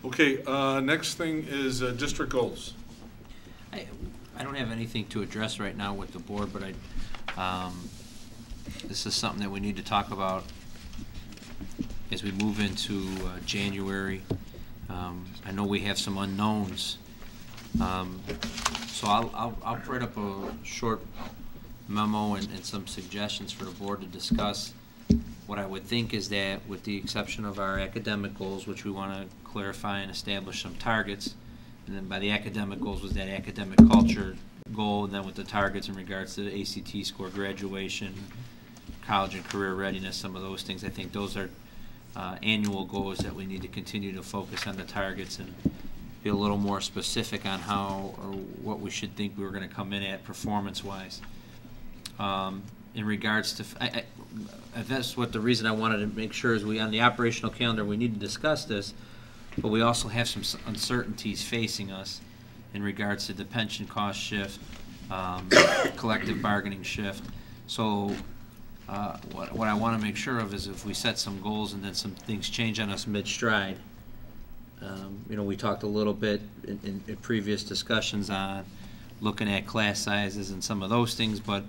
Okay, next thing is district goals. I don't have anything to address right now with the board, but this is something that we need to talk about as we move into January. I know we have some unknowns, so I'll write up a short memo and some suggestions for the board to discuss. What I would think is that, with the exception of our academic goals, which we want to clarify and establish some targets, and then by the academic goals was that academic culture goal, and then with the targets in regards to the ACT score, graduation, college and career readiness, some of those things. I think those are annual goals that we need to continue to focus on the targets and be a little more specific on how or what we should think we were going to come in at performance-wise. In regards to, that's what the reason I wanted to make sure is on the operational calendar we need to discuss this, but we also have some uncertainties facing us in regards to the pension cost shift, collective bargaining shift. So what I want to make sure of is if we set some goals and then some things change on us mid-stride. We talked a little bit in previous discussions on looking at class sizes and some of those things, but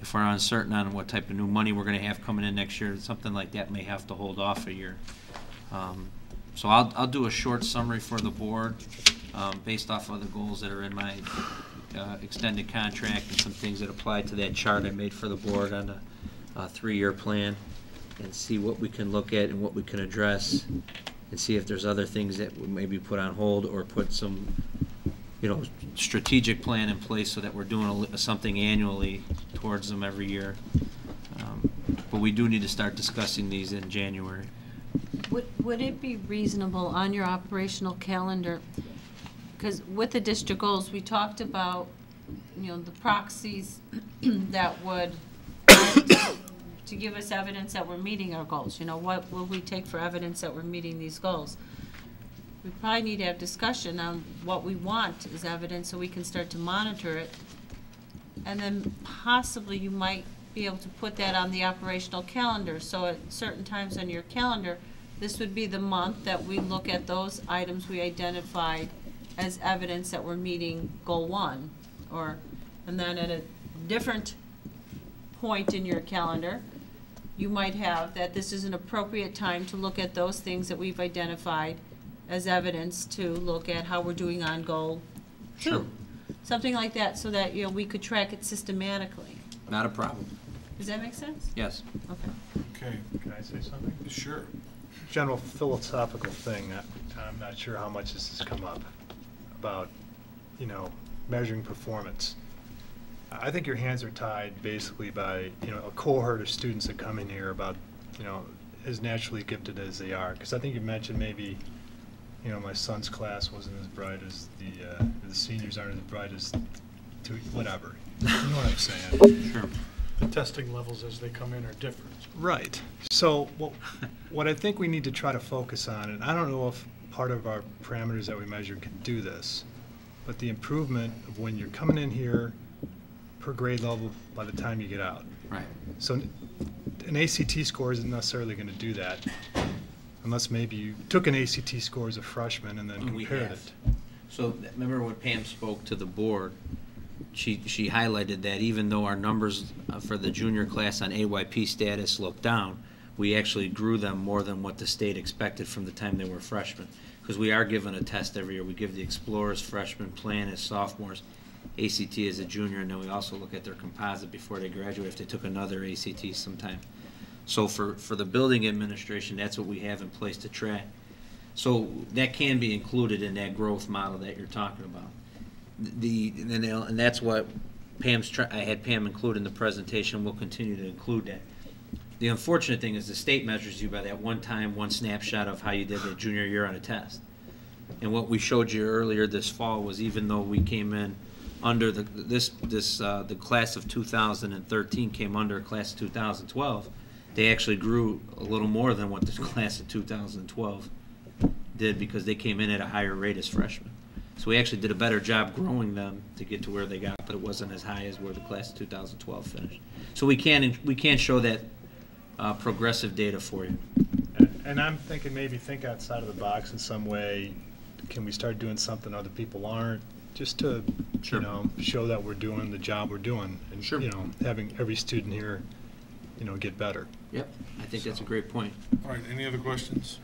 if we're uncertain on what type of new money we're going to have coming in next year, something like that may have to hold off a year. So I'll do a short summary for the board based off of the goals that are in my extended contract and some things that apply to that chart I made for the board on a 3-year plan, and see what we can look at and what we can address, and see if there's other things that we maybe put on hold or put some strategic plan in place so that we're doing something annually towards them every year. But we do need to start discussing these in January. Would it be reasonable on your operational calendar, because with the district goals we talked about, the proxies that would to give us evidence that we're meeting our goals. What will we take for evidence that we're meeting these goals? We probably need to have discussion on what we want as evidence so we can start to monitor it. And then possibly you might be able to put that on the operational calendar. So at certain times on your calendar, this would be the month that we look at those items we identified as evidence that we're meeting goal 1. And then at a different point in your calendar, you might have that this is an appropriate time to look at those things that we've identified as evidence to look at how we're doing on goal 2. Sure. Something like that, so that we could track it systematically. Not a problem. Does that make sense? Yes. Okay. Okay. Can I say something? Sure. General philosophical thing, I'm not sure how much this has come up about, measuring performance. I think your hands are tied basically by, a cohort of students that come in here about, as naturally gifted as they are. Because I think you mentioned maybe, my son's class wasn't as bright as the seniors aren't as bright as whatever. You know what I'm saying? Sure. The testing levels as they come in are different. Right. So what I think we need to try to focus on, and I don't know if part of our parameters that we measure can do this, but the improvement of when you're coming in here per grade level by the time you get out. Right. So an ACT score isn't necessarily going to do that, unless maybe you took an ACT score as a freshman and then compared it. So remember when Pam spoke to the board, she highlighted that even though our numbers for the junior class on AYP status looked down, we actually grew them more than what the state expected from the time they were freshmen. Because we are given a test every year. We give the Explorers freshman plan as sophomores, ACT as a junior, and then we also look at their composite before they graduate if they took another ACT sometime. So for the building administration, that's what we have in place to track. So that can be included in that growth model that you're talking about. And that's what I had Pam include in the presentation. We'll continue to include that. The unfortunate thing is the state measures you by that one snapshot of how you did that junior year on a test. And what we showed you earlier this fall was, even though we came in under the class of 2013 came under class of 2012, they actually grew a little more than what the class of 2012 did, because they came in at a higher rate as freshmen. So we actually did a better job growing them to get to where they got, but it wasn't as high as where the class of 2012 finished. So we can show that progressive data for you. And I'm thinking maybe think outside of the box in some way. Can we start doing something other people aren't? Just to, Sure. show that we're doing the job we're doing. And, Sure. having every student here, get better. Yep, I think that's a great point. All right, any other questions?